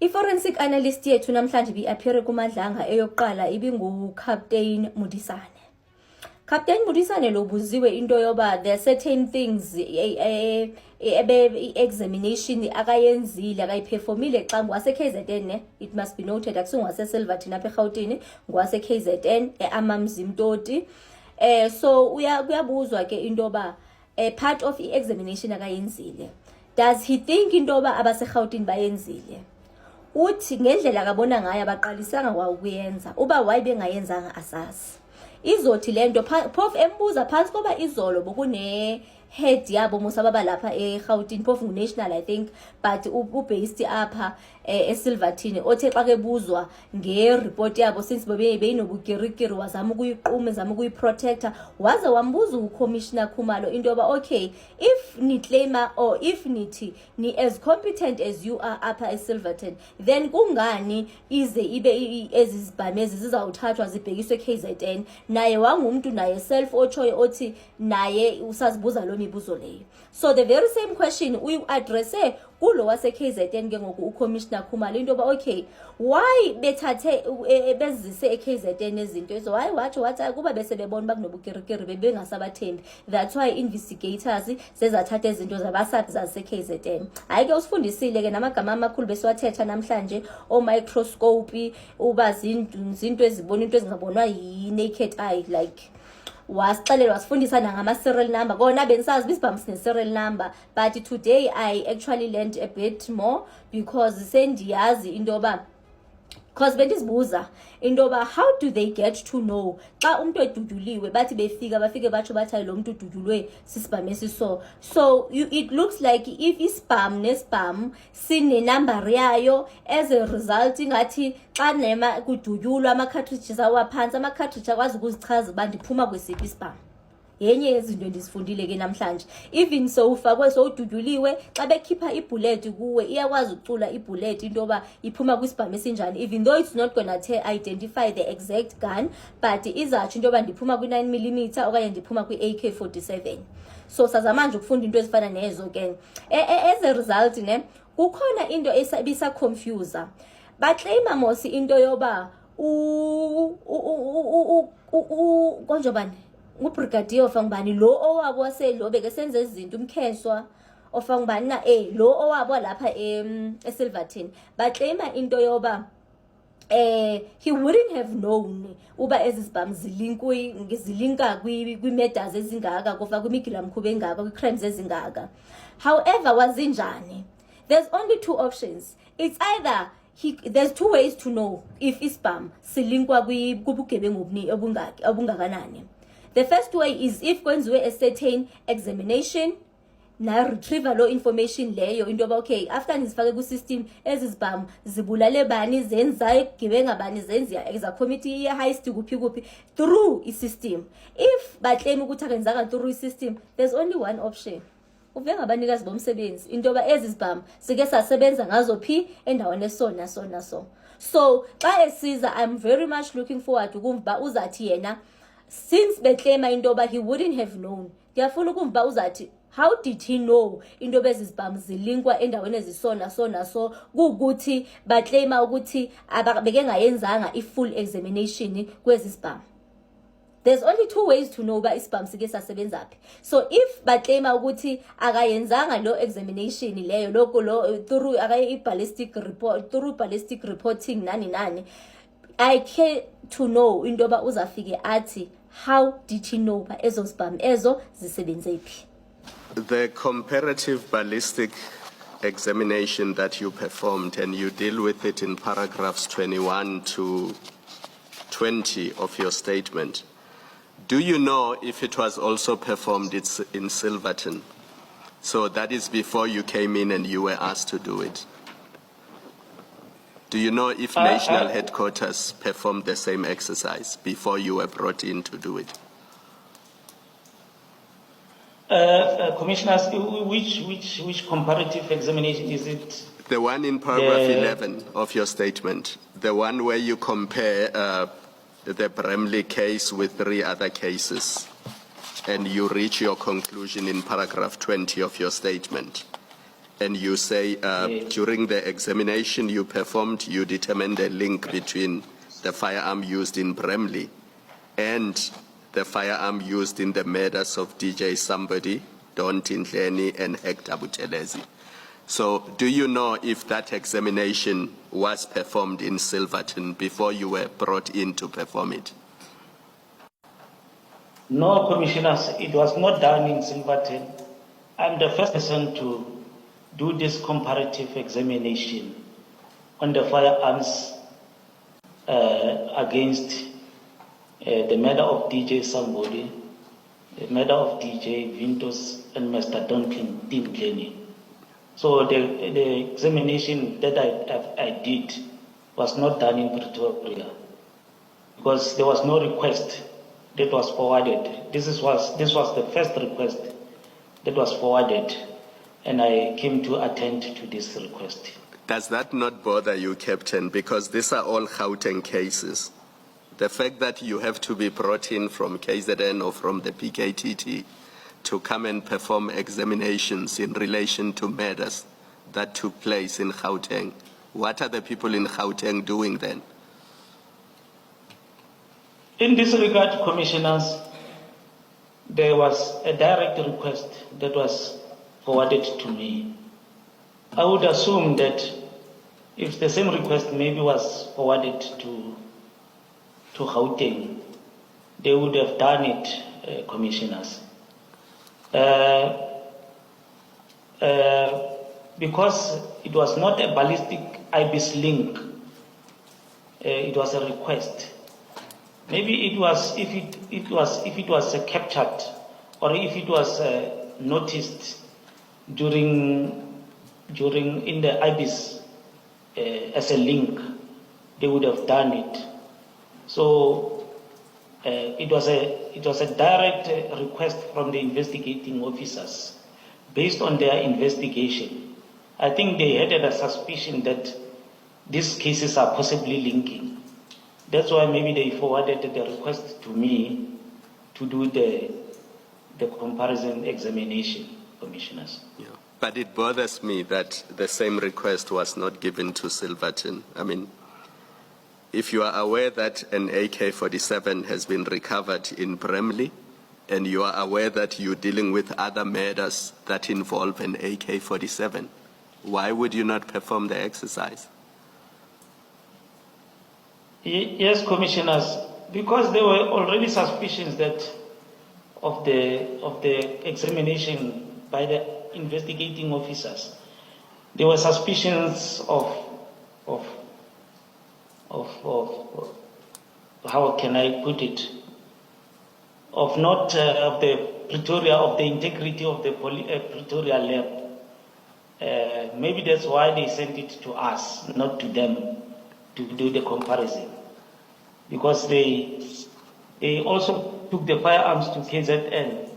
I-forensic analyst yethu namhlanje bi-appear kumadlanga eyokuqala ibingu-Captain Modisane. Captain Modisane lo buziwe into yoba there are certain things examination akayenzile akayiperformile xa ngwase KZN it must be noted akusungwase Silverton apha eGauteng ngwase KZN amamzimtoti so kuyabuzwa ke into yoba part of i-examination akayenzile. Does he think into yoba abaseGauteng bayenzile? Uthi ngendlela akabona ngayo abaqalisanga kwakuyenza uba wayebengayenzanga asazi. Izothi lento phofu embuza phansi koba izolo bokune head yabo musababa lapha eGauteng phofu national I think but ubased apha eSilverton othe xa kebuzwa ngereport yabo since beyinobugirigiri wazama ukuyiquma zama ukuyiprotector waze wambuza uCommissioner Khumalo into yoba okay if ni claimer or if nithi ni as competent as you are apha eSilverton then kungani ize ibe ezizibhamezi zizawuthathwa zibhekiswe KZN naye wangumuntu naye self ochoyo othi naye usazibuza lo mibuzo leyo. So the very same question we address kulo wase KZN ke ngoku uCommissioner Khumalo into yoba okay why bethathe bezise eKZN ezinto ezo why wathi kuba bese bebona bakunobukirikiri bebengasabathembi that's why investigators sezathatha izinto zabasathi zaseKZN. Hayi ke usifundisile ke namagama amakhulu besiwathetha namhlanje o microscope uba zinto ezibona into ezingabonwa yi naked eye like wasixelela wasifundisa nangama serial number kona bensazi bisibhamu sine serial number but today I actually learned a bit more because sendiyazi into yoba because bendizibuza into yoba how do they get to know xa umuntu eduduliwe bathi bafike batsho bathi lo muntu ududulwe sisibhamu esiso so it looks like if isibhamu nesibhamu sine number yayo as a result ingathi xa nema kudutyulwa ama cartridges awaphansi ama cartridge akwazi ukuzichaza uba ndiphuma kwesiphi isibhamu. Yenye yezinto endisifundile ke namhlanje even so ufakwe so ududuliwe xa bekhipha ibullet kuwe iyakwazi ukucula ibullet into yoba iphuma kwisibhamu esinjani even though it's not gonna identify the exact gun but izatsho into yoba ndiphuma kwi9mm okanye ndiphuma kwi-AK47. So sazamanje ukufunda into ezifana nezo ke as a result ne kukhona into ebisa confuse baclaima mosi into yoba konjobani ubrigadier ofangubani lo owabo waselo beke senze izinto umkheswa ofangubani na lo owabo lapha eSilverton baclaima into yoba he wouldn't have known uba ezizibhamu zilinka kwi-murders ezingaka kofa kwimigilamkhuba engaka kwi-crimes ezingaka. However wazinjani there's only two options. It's either there's two ways to know if isibhamu silinkwa kubugebengu obungakanani. The first way is if kwenziwe a certain examination na retrieval law information leyo into yoba okay after nizifake ku system ezizibhamu zibulale bani zenza igebenga bani zenza exa committee heist kuphi through i system. If baclaim ukuthi akenzaka through i system there's only one option uve ngabanikazi bomsebenzi into yoba ezizibhamu sike sasebenza ngazo phi endaweni esona so xa esiza I'm very much looking forward ukumva uzathi yena since beclaima into yoba he wouldn't have known ngiyafuna ukumva uzathi how did he know into yoba ezizibhamu zilinkwa endaweni ezisona so kukuthi baclaima ukuthi bekengayenzanga i-full examination kwezizibhamu. There's only two ways to know uba isibhamu sike sasebenzaphi. So if baclaima ukuthi akayenzanga lo examination leyo lo through ballistic report through ballistic reporting nani I care to know into yoba uzafike athi how did he know ba ezo zibhamu ezo zisebenzephi. The comparative ballistic examination that you performed and you deal with it in paragraphs 21 to 20 of your statement. Do you know if it was also performed in Silverton? So that is before you came in and you were asked to do it. Do you know if national headquarters performed the same exercise before you were brought in to do it? Commissioners, which comparative examination is it? The one in paragraph 11 of your statement, the one where you compare the Bramley case with 3 other cases, and you reach your conclusion in paragraph 20 of your statement. And you say during the examination you performed, you determined a link between the firearm used in Bramley and the firearm used in the murders of DJ Somebody, Don Tindleni, and Hector Buthelezi. So do you know if that examination was performed in Silverton before you were brought in to perform it? No, Commissioners, it was not done in Silverton. I'm the first person to do this comparative examination on the firearms against the murder of DJ Somebody, the murder of DJ Vintos, and Mr. Duncan Tindleni. So the examination that I did was not done in Pretoria because there was no request that was forwarded. This was the first request that was forwarded, and I came to attend to this request. Does that not bother you, Captain? Because these are all Gauteng cases. The fact that you have to be brought in from KZN or from the PKTT to come and perform examinations in relation to murders that took place in Gauteng. What are the people in Gauteng doing then? In this regard, Commissioners, there was a direct request that was forwarded to me. I would assume that if the same request maybe was forwarded to Gauteng, they would have done it, Commissioners. Because it was not a ballistic IBIS link, it was a request. Maybe it was if it was captured or if it was noticed during in the IBIS as a link, they would have done it. So it was a direct request from the investigating officers based on their investigation. I think they had a suspicion that these cases are possibly linking. That's why maybe they forwarded the request to me to do the comparison examination, Commissioners. Yeah. But it bothers me that the same request was not given to Silverton. I mean, if you are aware that an AK-47 has been recovered in Bramley, and you are aware that you're dealing with other murders that involve an AK-47, why would you not perform the exercise? Yes, Commissioners, because there were already suspicions that of the examination by the investigating officers. There were suspicions of how can I put it? Of not of the Pretoria, of the integrity of the Pretoria lab. Maybe that's why they sent it to us, not to them, to do the comparison. Because they also took the firearms to KZN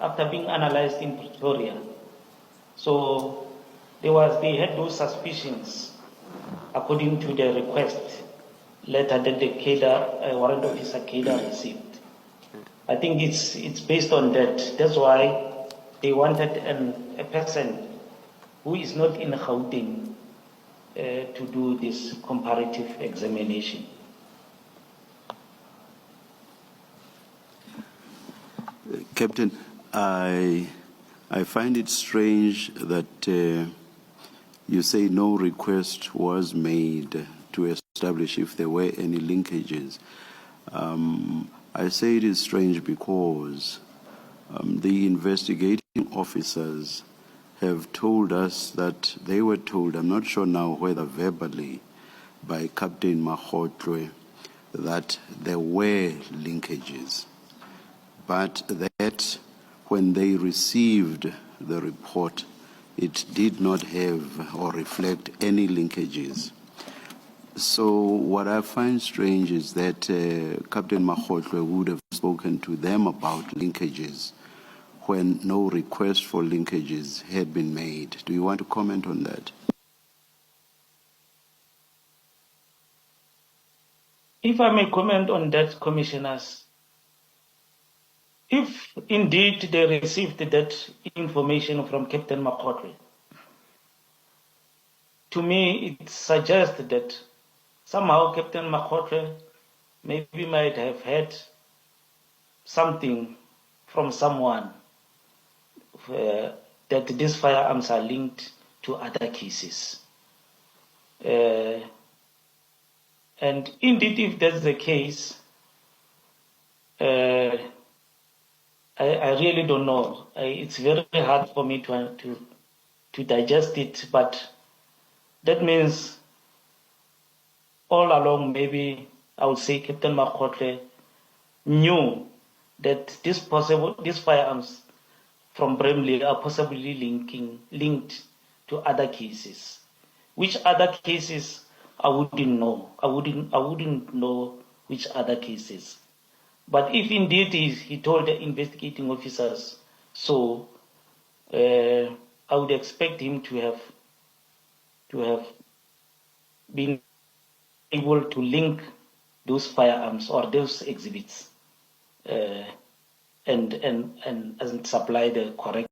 after being analyzed in Pretoria. So they had those suspicions according to the request letter that the warrant officer KEDA received. I think it's based on that. That's why they wanted a person who is not in Gauteng to do this comparative examination. Captain, I find it strange that you say no request was made to establish if there were any linkages. I say it is strange because the investigating officers have told us that they were told, I'm not sure now whether verbally, by Captain Mahotwe, that there were linkages, but that when they received the report, it did not have or reflect any linkages. So what I find strange is that Captain Mahotwe would have spoken to them about linkages when no request for linkages had been made. Do you want to comment on that? If I may comment on that, Commissioners, if indeed they received that information from Captain Mahotwe, to me, it suggests that somehow Captain Makhotle maybe might have had something from someone that these firearms are linked to other cases. And indeed, if that's the case, I really don't know. It's very hard for me to digest it, but that means all along, maybe I would say Captain Makhotle knew that these firearms from Bramley are possibly linked to other cases. Which other cases I wouldn't know. I wouldn't know which other cases. But if indeed he told the investigating officers so, I would expect him to have been able to link those firearms or those exhibits and supply the correct